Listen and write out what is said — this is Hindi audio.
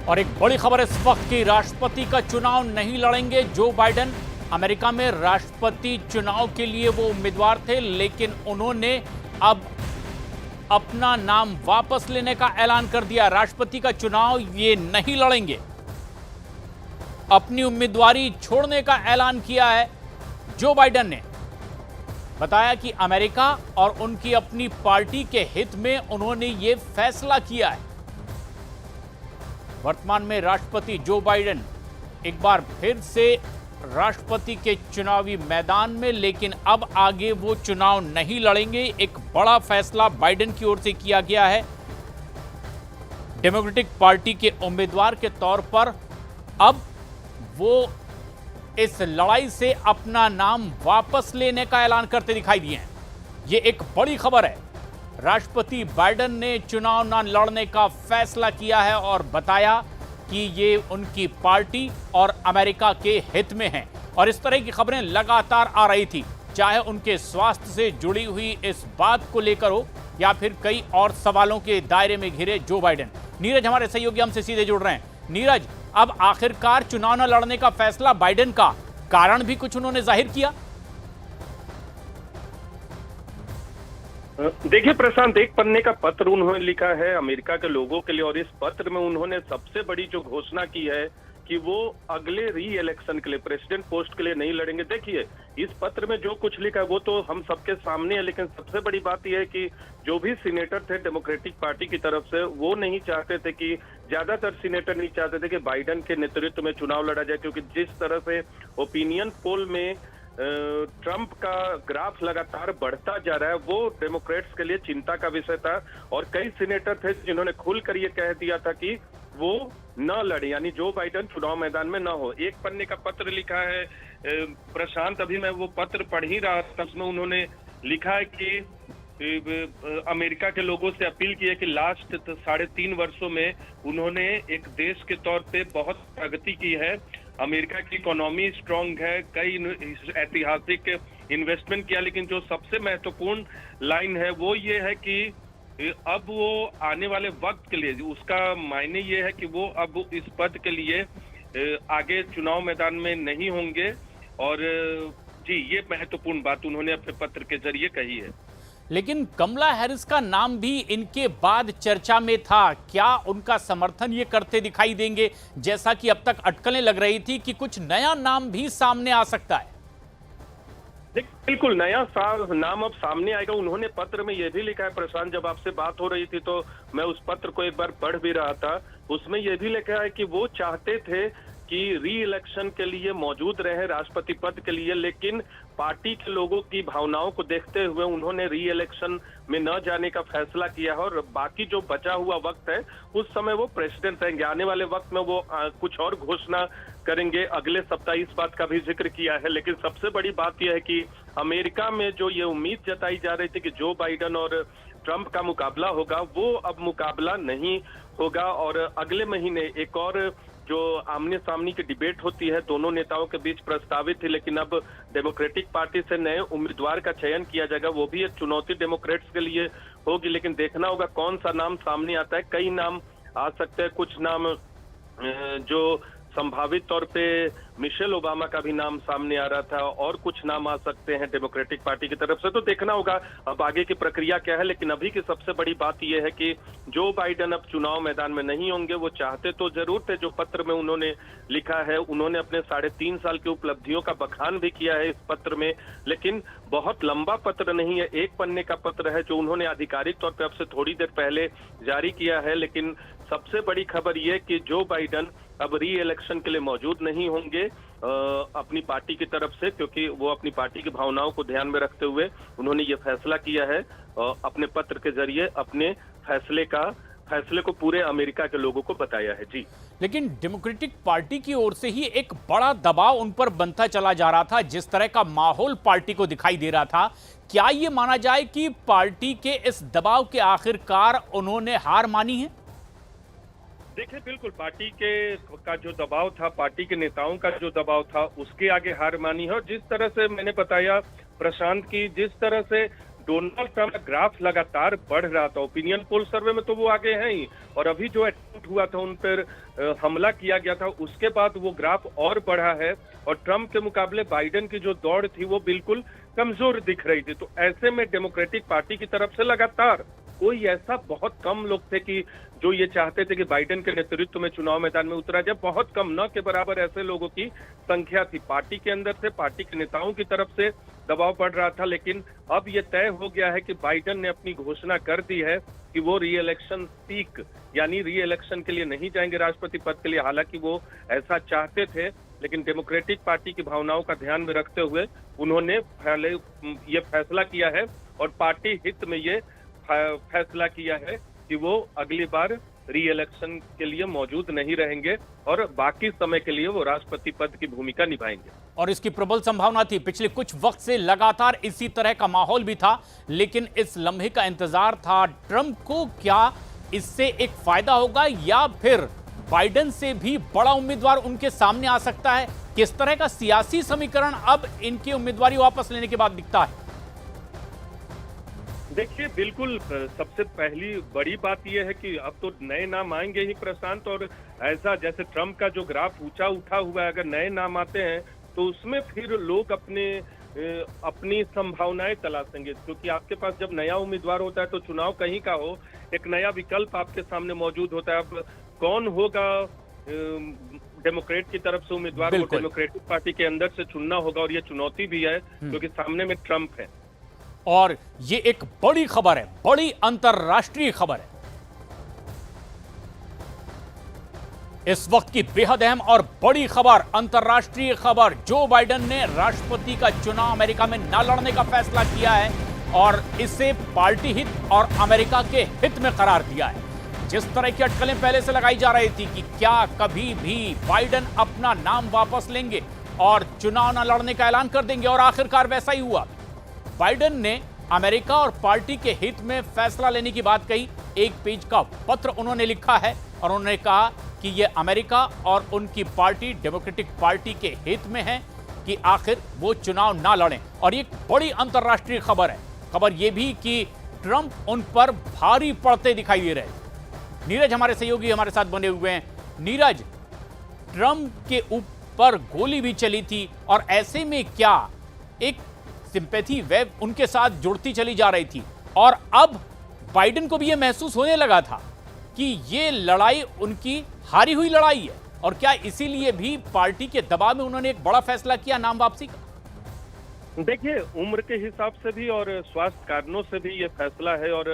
और एक बड़ी खबर इस वक्त की, राष्ट्रपति का चुनाव नहीं लड़ेंगे जो बाइडेन। अमेरिका में राष्ट्रपति चुनाव के लिए वो उम्मीदवार थे, लेकिन उन्होंने अब अपना नाम वापस लेने का ऐलान कर दिया। राष्ट्रपति का चुनाव ये नहीं लड़ेंगे, अपनी उम्मीदवारी छोड़ने का ऐलान किया है जो बाइडेन ने। बताया कि अमेरिका और उनकी अपनी पार्टी के हित में उन्होंने ये फैसला किया है। वर्तमान में राष्ट्रपति जो बाइडेन एक बार फिर से राष्ट्रपति के चुनावी मैदान में, लेकिन अब आगे वो चुनाव नहीं लड़ेंगे। एक बड़ा फैसला बाइडेन की ओर से किया गया है। डेमोक्रेटिक पार्टी के उम्मीदवार के तौर पर अब वो इस लड़ाई से अपना नाम वापस लेने का ऐलान करते दिखाई दिए हैं। ये एक बड़ी खबर है। राष्ट्रपति बाइडेन ने चुनाव न लड़ने का फैसला किया है और बताया कि ये उनकी पार्टी और अमेरिका के हित में है। और इस तरह की खबरें लगातार आ रही थी, चाहे उनके स्वास्थ्य से जुड़ी हुई इस बात को लेकर हो या फिर कई और सवालों के दायरे में घिरे जो बाइडेन। नीरज हमारे सहयोगी हमसे सीधे जुड़ रहे हैं। नीरज, अब आखिरकार चुनाव न लड़ने का फैसला बाइडेन का, कारण भी कुछ उन्होंने जाहिर किया? देखिए प्रशांत, एक पन्ने का पत्र उन्होंने लिखा है अमेरिका के लोगों के लिए, और इस पत्र में उन्होंने सबसे बड़ी जो घोषणा की है कि वो अगले री इलेक्शन के लिए, प्रेसिडेंट पोस्ट के लिए नहीं लड़ेंगे। देखिए, इस पत्र में जो कुछ लिखा है वो तो हम सबके सामने है, लेकिन सबसे बड़ी बात यह है कि जो भी सीनेटर थे डेमोक्रेटिक पार्टी की तरफ से, वो नहीं चाहते थे कि, ज्यादातर सीनेटर नहीं चाहते थे कि बाइडेन के नेतृत्व में चुनाव लड़ा जाए, क्योंकि जिस तरह से ओपिनियन पोल में ट्रंप का ग्राफ लगातार बढ़ता जा रहा है, वो डेमोक्रेट्स के लिए चिंता का विषय था। और कई सीनेटर थे जिन्होंने खुलकर ये कह दिया था कि वो न लड़े, यानी जो बाइडेन चुनाव मैदान में न हो। एक पन्ने का पत्र लिखा है प्रशांत, अभी मैं वो पत्र पढ़ ही रहा था, उसमें उन्होंने लिखा है कि अमेरिका के लोगों से अपील की है कि लास्ट 3.5 वर्षों में उन्होंने एक देश के तौर पे बहुत प्रगति की है। अमेरिका की इकोनॉमी स्ट्रांग है, कई ऐतिहासिक इन्वेस्टमेंट किया, लेकिन जो सबसे महत्वपूर्ण लाइन है वो ये है कि अब वो आने वाले वक्त के लिए, उसका मायने ये है कि वो अब इस पद के लिए आगे चुनाव मैदान में नहीं होंगे। और जी, ये महत्वपूर्ण बात उन्होंने अपने पत्र के जरिए कही है। लेकिन कमला हैरिस का नाम भी इनके बाद चर्चा में था। क्या उनका समर्थन ये करते दिखाई देंगे, जैसा कि अब तक अटकलें लग रही थी कि कुछ नया नाम भी सामने आ सकता है? बिल्कुल नया नाम अब सामने आएगा। उन्होंने पत्र में यह भी लिखा है प्रशांत, जब आपसे बात हो रही थी तो मैं उस पत्र को एक बार पढ़ भी रहा था, उसमें यह भी लिखा है कि वो चाहते थे कि री इलेक्शन के लिए मौजूद रहे राष्ट्रपति पद के लिए, लेकिन पार्टी के लोगों की भावनाओं को देखते हुए उन्होंने री इलेक्शन में न जाने का फैसला किया है। और बाकी जो बचा हुआ वक्त है उस समय वो प्रेसिडेंट रहेंगे। आने वाले वक्त में वो कुछ और घोषणा करेंगे अगले सप्ताह, इस बात का भी जिक्र किया है। लेकिन सबसे बड़ी बात यह है कि अमेरिका में जो ये उम्मीद जताई जा रही थी कि जो बाइडेन और ट्रंप का मुकाबला होगा, वो अब मुकाबला नहीं होगा। और अगले महीने एक और जो आमने सामने की डिबेट होती है दोनों नेताओं के बीच प्रस्तावित थी, लेकिन अब डेमोक्रेटिक पार्टी से नए उम्मीदवार का चयन किया जाएगा। वो भी एक चुनौती डेमोक्रेट्स के लिए होगी, लेकिन देखना होगा कौन सा नाम सामने आता है। कई नाम आ सकते हैं, कुछ नाम जो संभावित तौर पे मिशेल ओबामा का भी नाम सामने आ रहा था, और कुछ नाम आ सकते हैं डेमोक्रेटिक पार्टी की तरफ से। तो देखना होगा अब आगे की प्रक्रिया क्या है, लेकिन अभी की सबसे बड़ी बात यह है कि जो बाइडेन अब चुनाव मैदान में नहीं होंगे। वो चाहते तो जरूर थे, जो पत्र में उन्होंने लिखा है, उन्होंने अपने 3.5 साल की उपलब्धियों का बखान भी किया है इस पत्र में, लेकिन बहुत लंबा पत्र नहीं है, एक पन्ने का पत्र है जो उन्होंने आधिकारिक तौर पर अब से थोड़ी देर पहले जारी किया है। लेकिन सबसे बड़ी खबर यह कि जो बाइडेन अब री इलेक्शन के लिए मौजूद नहीं होंगे अपनी पार्टी की तरफ से, क्योंकि वो अपनी पार्टी की भावनाओं को ध्यान में रखते हुए उन्होंने ये फैसला किया है अपने पत्र के जरिए, अपने फैसले को पूरे अमेरिका के लोगों को बताया है। जी, लेकिन डेमोक्रेटिक पार्टी की ओर से ही एक बड़ा दबाव उन पर बनता चला जा रहा था। जिस तरह का माहौल पार्टी को दिखाई दे रहा था, क्या ये माना जाए कि पार्टी के इस दबाव के आखिरकार उन्होंने हार मानी है? देखिए, बिल्कुल पार्टी का जो दबाव था, पार्टी के नेताओं का जो दबाव था, उसके आगे हार मानी है। और जिस तरह से मैंने बताया प्रशांत की, जिस तरह से डोनाल्ड ट्रंप का ग्राफ लगातार बढ़ रहा था। ओपिनियन पोल सर्वे में तो वो आगे हैं ही, और अभी जो अटेम्प्ट हुआ था उन पर हमला किया गया था, उसके बाद वो ग्राफ और बढ़ा है। और ट्रंप के मुकाबले बाइडेन की जो दौड़ थी वो बिल्कुल कमजोर दिख रही थी। तो ऐसे में डेमोक्रेटिक पार्टी की तरफ से लगातार कोई ऐसा बहुत कम लोग थे कि जो ये चाहते थे कि बाइडेन के नेतृत्व में चुनाव मैदान में उतरा जाए। बहुत कम, न के बराबर ऐसे लोगों की संख्या थी। पार्टी के अंदर से, पार्टी के नेताओं की तरफ से दबाव बढ़ रहा था। लेकिन अब ये तय हो गया है कि बाइडेन ने अपनी घोषणा कर दी है कि वो री इलेक्शन सीक, यानी री इलेक्शन के लिए नहीं जाएंगे राष्ट्रपति पद के लिए। हालांकि वो ऐसा चाहते थे, लेकिन डेमोक्रेटिक पार्टी की भावनाओं का ध्यान में रखते हुए उन्होंने पहले ये फैसला किया है और पार्टी हित में ये फैसला किया है कि वो अगली बार री इलेक्शन के लिए मौजूद नहीं रहेंगे और बाकी समय के लिए वो राष्ट्रपति पद की भूमिका निभाएंगे। और इसकी प्रबल संभावना थी। पिछले कुछ वक्त से लगातार इसी तरह का माहौल भी था, लेकिन इस लम्हे का इंतजार था। ट्रंप को क्या इससे एक फायदा होगा या फिर बाइडेन से भी बड़ा उम्मीदवार उनके सामने आ सकता है? किस तरह का सियासी समीकरण अब इनकी उम्मीदवारी वापस लेने के बाद दिखता है? देखिए, बिल्कुल सबसे पहली बड़ी बात यह है कि अब तो नए नाम आएंगे ही प्रशांत। और ऐसा जैसे ट्रंप का जो ग्राफ ऊंचा उठा हुआ है, अगर नए नाम आते हैं तो उसमें फिर लोग अपनी संभावनाएं तलाशेंगे। क्योंकि आपके पास जब नया उम्मीदवार होता है तो चुनाव कहीं का हो, एक नया विकल्प आपके सामने मौजूद होता है। अब कौन होगा डेमोक्रेट की तरफ से उम्मीदवार, वो डेमोक्रेटिक पार्टी के अंदर से चुनना होगा। और ये चुनौती भी है क्योंकि सामने में ट्रंप है। और ये एक बड़ी खबर है, बड़ी अंतरराष्ट्रीय खबर है। इस वक्त की बेहद अहम और बड़ी खबर, अंतरराष्ट्रीय खबर। जो बाइडेन ने राष्ट्रपति का चुनाव अमेरिका में न लड़ने का फैसला किया है और इसे पार्टी हित और अमेरिका के हित में करार दिया है। जिस तरह की अटकलें पहले से लगाई जा रही थी कि क्या कभी भी बाइडेन अपना नाम वापस लेंगे और चुनाव न लड़ने का ऐलान कर देंगे, और आखिरकार वैसा ही हुआ। बाइडेन ने अमेरिका और पार्टी के हित में फैसला लेने की बात कही। एक पेज का पत्र उन्होंने लिखा है और उन्होंने कहा कि यह अमेरिका और उनकी पार्टी डेमोक्रेटिक पार्टी के हित में है कि आखिर वो चुनाव ना लड़ें। और ये बड़ी अंतरराष्ट्रीय खबर है। खबर यह भी कि ट्रंप उन पर भारी पड़ते दिखाई दे रहे हैं। नीरज हमारे सहयोगी हमारे साथ बने हुए हैं। नीरज, ट्रंप के ऊपर गोली भी चली थी और ऐसे में क्या एक सिंपैथी वेव उनके साथ जुड़ती चली जा रही थी, और अब बाइडेन को भी यह महसूस होने लगा था कि ये लड़ाई उनकी हारी हुई लड़ाई है। और क्या इसीलिए भी पार्टी के दबाव में उन्होंने एक बड़ा फैसला किया नाम वापसी का? देखिए, उम्र के हिसाब से भी और स्वास्थ्य कारणों से भी ये फैसला है। और